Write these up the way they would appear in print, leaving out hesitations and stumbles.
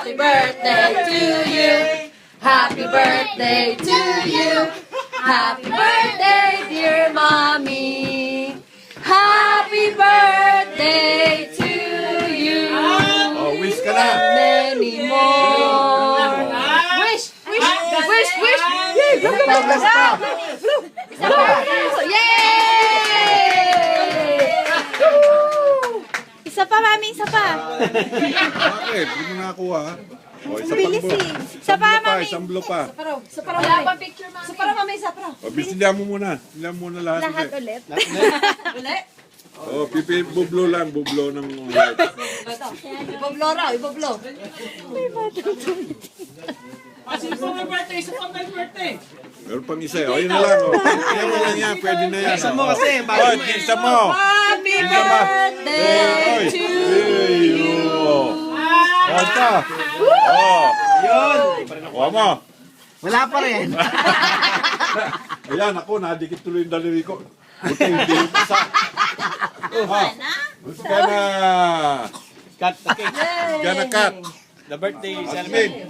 Happy birthday to you. Happy birthday to you. Happy birthday, dear mommy. Happy birthday to you. Oh, wish ka na. Many more. Wish, wish, wish, wish. Yay! Blow, blow, blow, blow, blow. Yay! Isa pa, mami, isa pa. Bakit? Hindi mo nakakuha. O, isa pang Bilis blow. eh. Isa pa, mami. Isang blow pa. Sa para wala pang picture, mami. Sa para mami, sa para. O, bisindihan mo muna. Bisindihan mo muna lahat. Lahat ulit. ulit. Uli. O, bublo lang. Bublo ng light. Ito. Iboblo raw, iboblo. Kasi po may birthday, isa pang may birthday. Meron pang isa. O, yun na lang. O, yan mo lang yan. Pwede na yan. Isa mo kasi, O, bago isa mo. Happy Isa ba? birthday to you. O, ito. O, yun. o mo. Wala pa rin. Ayan, ako, nadikit tuloy yung daliri ko. Buti, hindi yung isa. Ha? Gusto ka na. Cut the cake. Ka na cut. The birthday Asmin. celebration.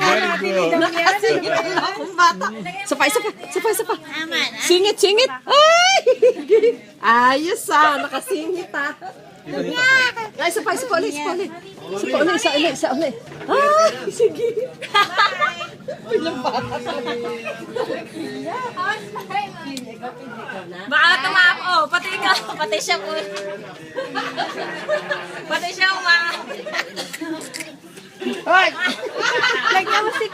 Very good. Nakasingit ang akong bata. Sapa, sapa, sapa, sapa. Singit, singit. Ay! Ayos ah, nakasingit ah. Ay, sapa, sapa ulit, sapa ulit. Sapa ulit, isa ulit, isa ulit. Ay, sige. Bilang bata talaga. Baka tumako. Pati ikaw. Pati siya po. Pati siya umaka. Hoy! Lagyan mo si...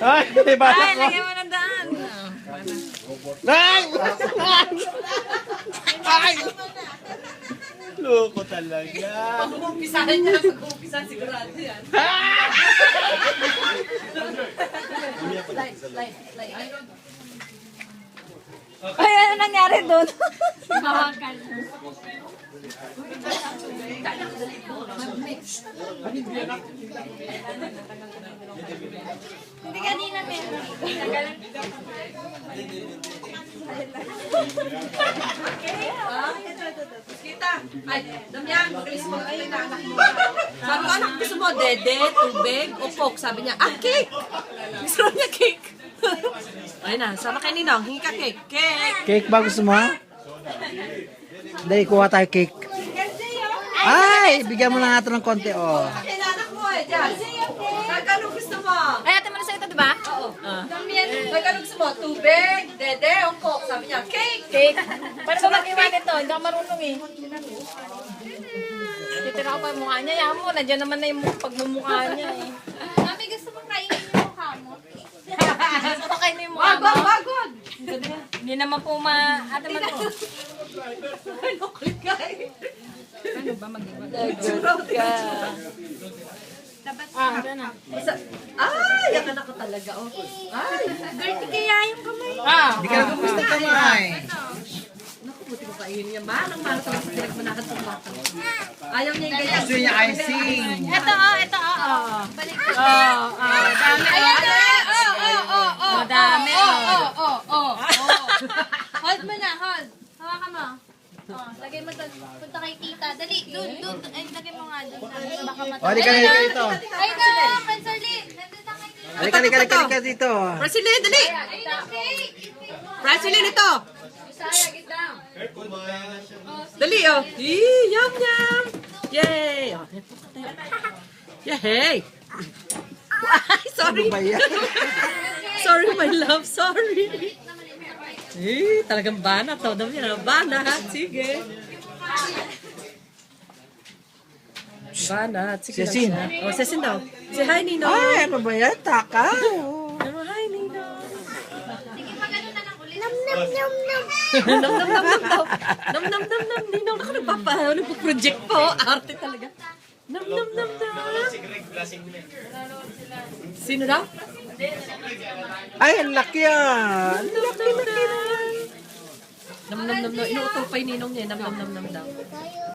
Ay, diba? Ay, lagyan mo ng daan. Ay! Ay! Loko talaga. Pag-umpisahan niya, pag-umpisahan sigurado yan. Ay, ano nangyari doon? Mawakan. Hindi kanina meron. Kita. Ay, Damian, magalis mo kayo na anak mo. Sabi ko, anak, gusto mo, dede, tubig, o coke? Sabi niya, cake! Gusto niya cake. Ay na, sama kay Ninong, hingi ka cake. Cake! Cake ba gusto mo? Dahil kuha tayo cake. Ay, bigyan mo na natin ng konti, oh. Ay, anak mo eh, dyan. Saan gusto mo? Ay, ate mo na sa ito, diba? Oo. Saan gusto mo? Tubig, dede, o coke? Sabi niya, cake! Cake. Paano ba mag-iwan nito? Hindi ako marunong eh. Titira ko pa yung mukha niya. Yaman mo, nandiyan naman na yung pagmumukha niya eh. Mami, gusto mo kainin yung mukha mo? Gusto ko kayo na yung mukha mo. Wagod, wagod! Hindi naman po ate man po. Ano kay? Ano ba mag-iwan? Nagsurot ka. Ano na? Ay, yan anak ko talaga, oh. Ay, Dirty kaya yung kamay. Hindi ka na gusto kamay. naku, buti ko kainin yan. Manang talaga sa pinagmanakan sa bata. Ayaw niya yung ganyan. Gusto niya icing. Ito, oo. Balik Dami. Ayan na! Madami. Hold mo na, hold. Hawakan mo. Lagay mo doon. Punta kay tita. Dali, doon. Ay, lagay mo nga doon. Baka O, di ka na dito. Ay, na! Pansarli! Nandun na kay tita. Halika dito. President, dali! Ay, na, cake! President, ito! Dali, oh. Yum, yum! Yay! Oh, yay! Ay, sorry. Ba yan? Sorry, my love. Sorry. Talagang banat. Tawag niya na. Banat. Sige. Banat. Sige Sesin. lang siya. Oh, Sesin daw. Say hi, Nino. Ay, ano ba yan? Taka. Ano, hi, Nino. Sige, mag-ano na lang ulit. Nam, nam, nam daw. Nam, nam, nam, nam. Nino, ako nagpa-project po. Arte talaga. Nam, nam, nam, nam. Sino daw? Ay, ang laki ah. Nam, nam, nam, nam. Nam, nam, nam, nam. Inuuto pa yung ninong niya. Nam, nam, nam, nam daw.